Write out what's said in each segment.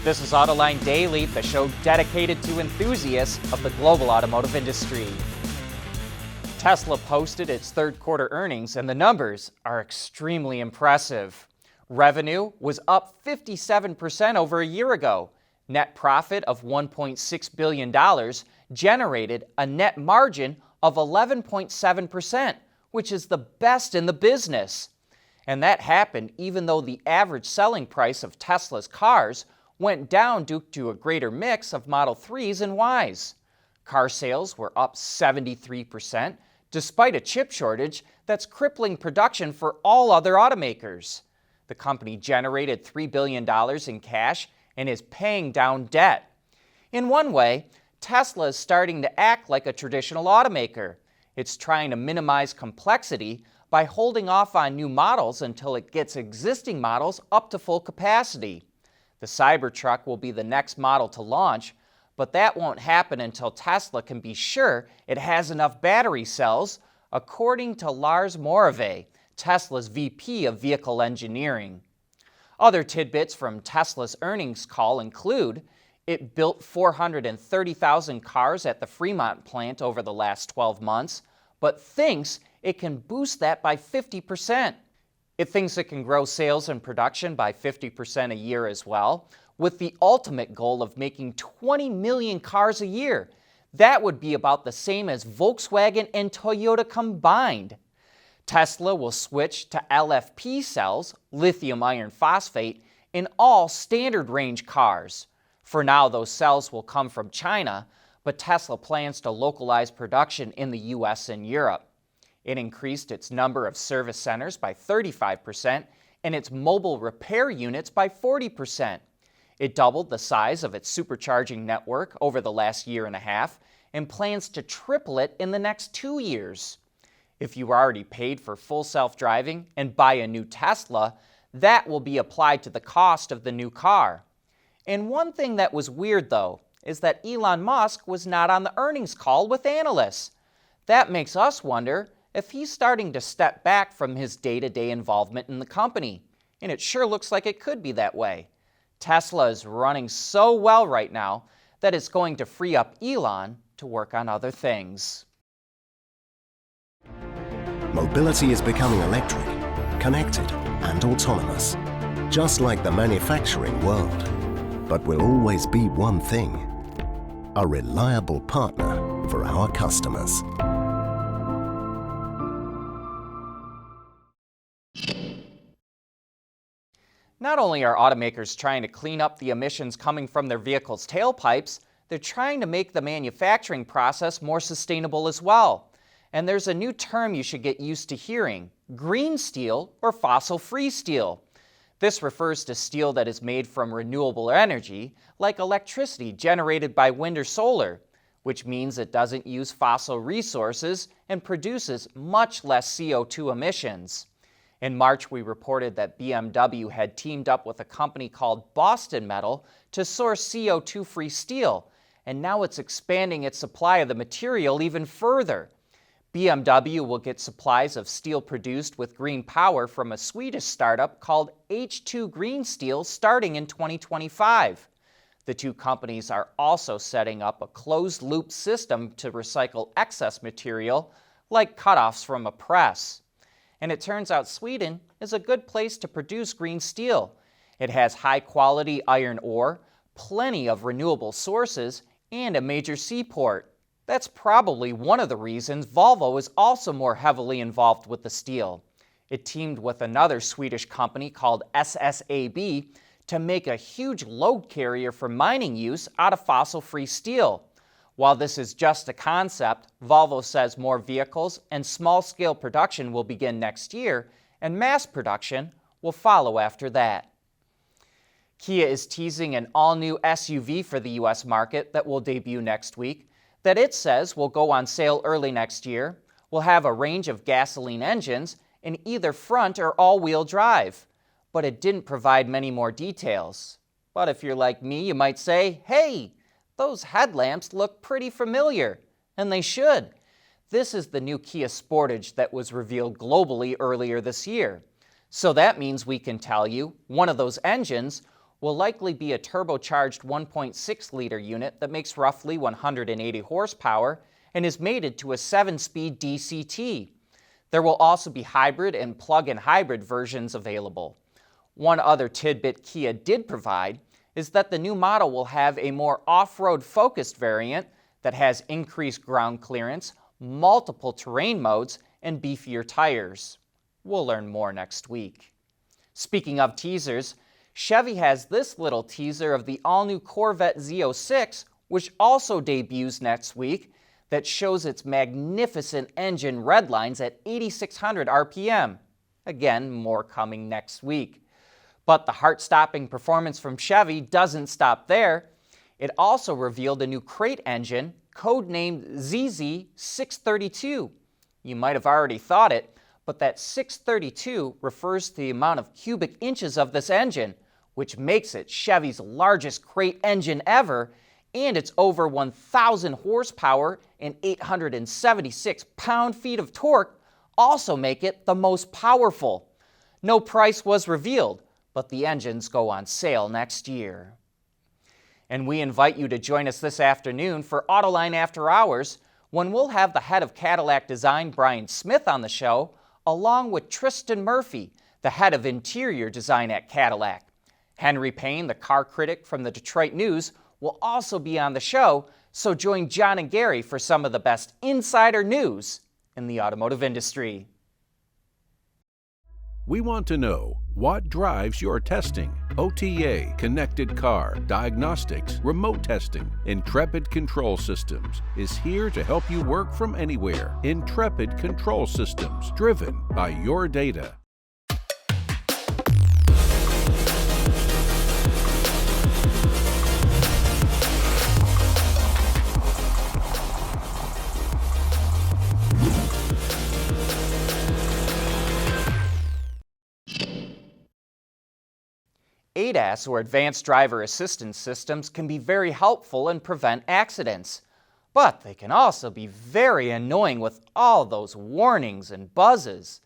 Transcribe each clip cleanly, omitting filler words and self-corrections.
This is Autoline Daily, the show dedicated to enthusiasts of the global automotive industry. Tesla posted its third quarter earnings, and the numbers are extremely impressive. Revenue was up 57% over a year ago. Net profit of $1.6 billion generated a net margin of 11.7%, which is the best in the business. And that happened even though the average selling price of Tesla's cars went down due to a greater mix of Model 3s and Ys. Car sales were up 73%, despite a chip shortage that's crippling production for all other automakers. The company generated $3 billion in cash and is paying down debt. In one way, Tesla is starting to act like a traditional automaker. It's trying to minimize complexity by holding off on new models until it gets existing models up to full capacity. The Cybertruck will be the next model to launch, but that won't happen until Tesla can be sure it has enough battery cells, according to Lars Morave, Tesla's VP of Vehicle Engineering. Other tidbits from Tesla's earnings call include it built 430,000 cars at the Fremont plant over the last 12 months, but thinks it can boost that by 50%. It thinks it can grow sales and production by 50% a year as well, with the ultimate goal of making 20 million cars a year. That would be about the same as Volkswagen and Toyota combined. Tesla will switch to LFP cells, lithium iron phosphate, in all standard range cars. For now, those cells will come from China, but Tesla plans to localize production in the US and Europe. It increased its number of service centers by 35% and its mobile repair units by 40%. It doubled the size of its supercharging network over the last year and a half and plans to triple it in the next 2 years. If you already paid for full self-driving and buy a new Tesla, that will be applied to the cost of the new car. And one thing that was weird, though, is that Elon Musk was not on the earnings call with analysts. That makes us wonder if he's starting to step back from his day-to-day involvement in the company. And it sure looks like it could be that way. Tesla is running so well right now that it's going to free up Elon to work on other things. Mobility is becoming electric, connected, and autonomous, just like the manufacturing world. But will always be one thing: a reliable partner for our customers. Not only are automakers trying to clean up the emissions coming from their vehicles' tailpipes, they're trying to make the manufacturing process more sustainable as well. And there's a new term you should get used to hearing: green steel or fossil-free steel. This refers to steel that is made from renewable energy, like electricity generated by wind or solar, which means it doesn't use fossil resources and produces much less CO2 emissions. In March, we reported that BMW had teamed up with a company called Boston Metal to source CO2-free steel, and now it's expanding its supply of the material even further. BMW will get supplies of steel produced with green power from a Swedish startup called H2 Green Steel starting in 2025. The two companies are also setting up a closed-loop system to recycle excess material, like cutoffs from a press. And it turns out Sweden is a good place to produce green steel. It has high-quality iron ore, plenty of renewable sources, and a major seaport. That's probably one of the reasons Volvo is also more heavily involved with the steel. It teamed with another Swedish company called SSAB to make a huge load carrier for mining use out of fossil-free steel. While this is just a concept, Volvo says more vehicles and small-scale production will begin next year, and mass production will follow after that. Kia is teasing an all-new SUV for the U.S. market that will debut next week, that it says will go on sale early next year, will have a range of gasoline engines, in either front or all-wheel drive. But it didn't provide many more details. But if you're like me, you might say, hey, those headlamps look pretty familiar, and they should. This is the new Kia Sportage that was revealed globally earlier this year. So that means we can tell you one of those engines will likely be a turbocharged 1.6-liter unit that makes roughly 180 horsepower and is mated to a 7-speed DCT. There will also be hybrid and plug-in hybrid versions available. One other tidbit Kia did provide is that the new model will have a more off-road focused variant that has increased ground clearance, multiple terrain modes, and beefier tires. We'll learn more next week. Speaking of teasers, Chevy has this little teaser of the all-new Corvette Z06, which also debuts next week, that shows its magnificent engine redlines at 8,600 RPM. Again, more coming next week. But the heart-stopping performance from Chevy doesn't stop there. It also revealed a new crate engine, codenamed ZZ632. You might have already thought it, but that 632 refers to the amount of cubic inches of this engine, which makes it Chevy's largest crate engine ever, and its over 1,000 horsepower and 876 pound-feet of torque also make it the most powerful. No price was revealed, but the engines go on sale next year. And we invite you to join us this afternoon for Autoline After Hours, when we'll have the head of Cadillac Design, Brian Smith, on the show, along with Tristan Murphy, the head of Interior Design at Cadillac. Henry Payne, the car critic from the Detroit News, will also be on the show, so join John and Gary for some of the best insider news in the automotive industry. We want to know what drives your testing. OTA, connected car, diagnostics, remote testing. Intrepid Control Systems is here to help you work from anywhere. Intrepid Control Systems, driven by your data. ADAS, or Advanced Driver Assistance Systems, can be very helpful and prevent accidents. But they can also be very annoying with all those warnings and buzzes.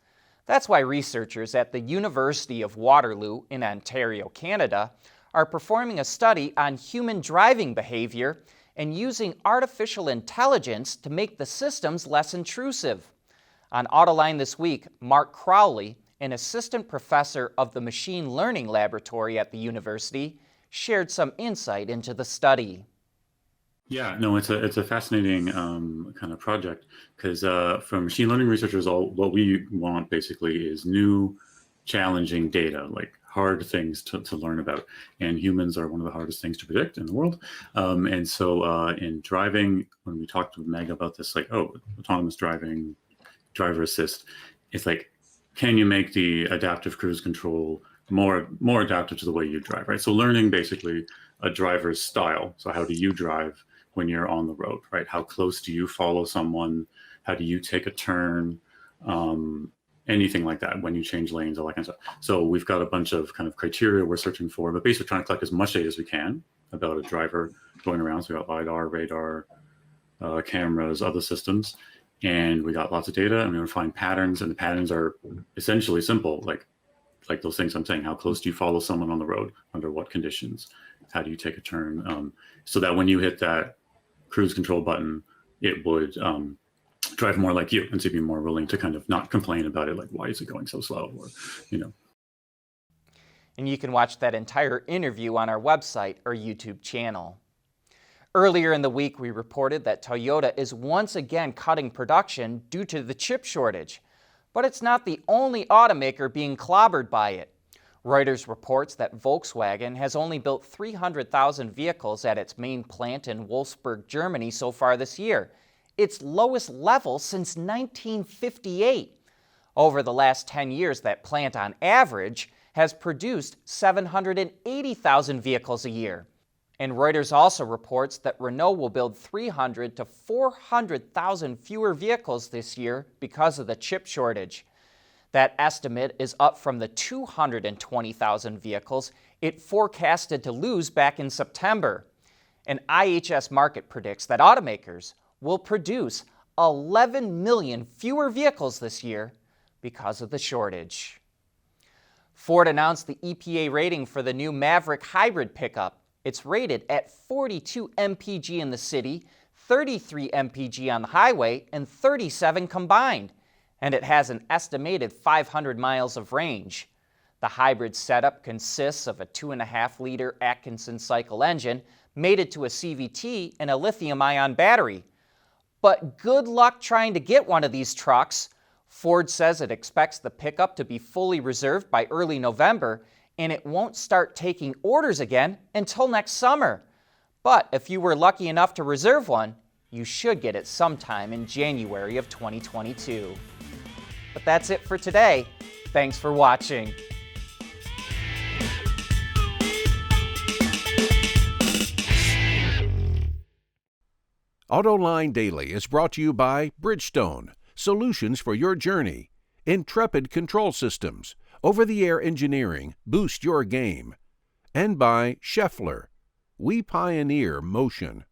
That's why researchers at the University of Waterloo in Ontario, Canada, are performing a study on human driving behavior and using artificial intelligence to make the systems less intrusive. On Autoline this week, Mark Crowley, an assistant professor of the Machine Learning Laboratory at the university, shared some insight into the study. Yeah, no, it's a fascinating kind of project, because from machine learning researchers, what we want basically is new, challenging data, like hard things to learn about. And humans are one of the hardest things to predict in the world. And so in driving, when we talked to Meg about this, like, oh, autonomous driving, driver assist, it's like, can you make the adaptive cruise control more adaptive to the way you drive, right? So learning basically a driver's style. So how do you drive when you're on the road, right? How close do you follow someone? How do you take a turn? Anything like that, when you change lanes, all that kind of stuff. So we've got a bunch of kind of criteria we're searching for, but basically trying to collect as much data as we can about a driver going around. So we got LiDAR, radar, cameras, other systems. And we got lots of data, and we want to find patterns, and the patterns are essentially simple, like those things I'm saying. How close do you follow someone on the road? Under what conditions? How do you take a turn? So that when you hit that cruise control button, it would drive more like you, and to be more willing to kind of not complain about it, like, why is it going so slow, or, you know. And you can watch that entire interview on our website or YouTube channel. Earlier in the week, we reported that Toyota is once again cutting production due to the chip shortage. But it's not the only automaker being clobbered by it. Reuters reports that Volkswagen has only built 300,000 vehicles at its main plant in Wolfsburg, Germany so far this year, its lowest level since 1958. Over the last 10 years, that plant on average has produced 780,000 vehicles a year. And Reuters also reports that Renault will build 300 to 400,000 fewer vehicles this year because of the chip shortage. That estimate is up from the 220,000 vehicles it forecasted to lose back in September. And IHS Markit predicts that automakers will produce 11 million fewer vehicles this year because of the shortage. Ford announced the EPA rating for the new Maverick hybrid pickup. It's rated at 42 mpg in the city, 33 mpg on the highway, and 37 combined. And it has an estimated 500 miles of range. The hybrid setup consists of a 2.5-liter Atkinson cycle engine mated to a CVT and a lithium-ion battery. But good luck trying to get one of these trucks. Ford says it expects the pickup to be fully reserved by early November, and it won't start taking orders again until next summer. But if you were lucky enough to reserve one, you should get it sometime in January of 2022. But that's it for today. Thanks for watching. Autoline Daily is brought to you by Bridgestone, solutions for your journey. Intrepid Control Systems, over-the-air engineering, boost your game. And by Scheffler, we pioneer motion.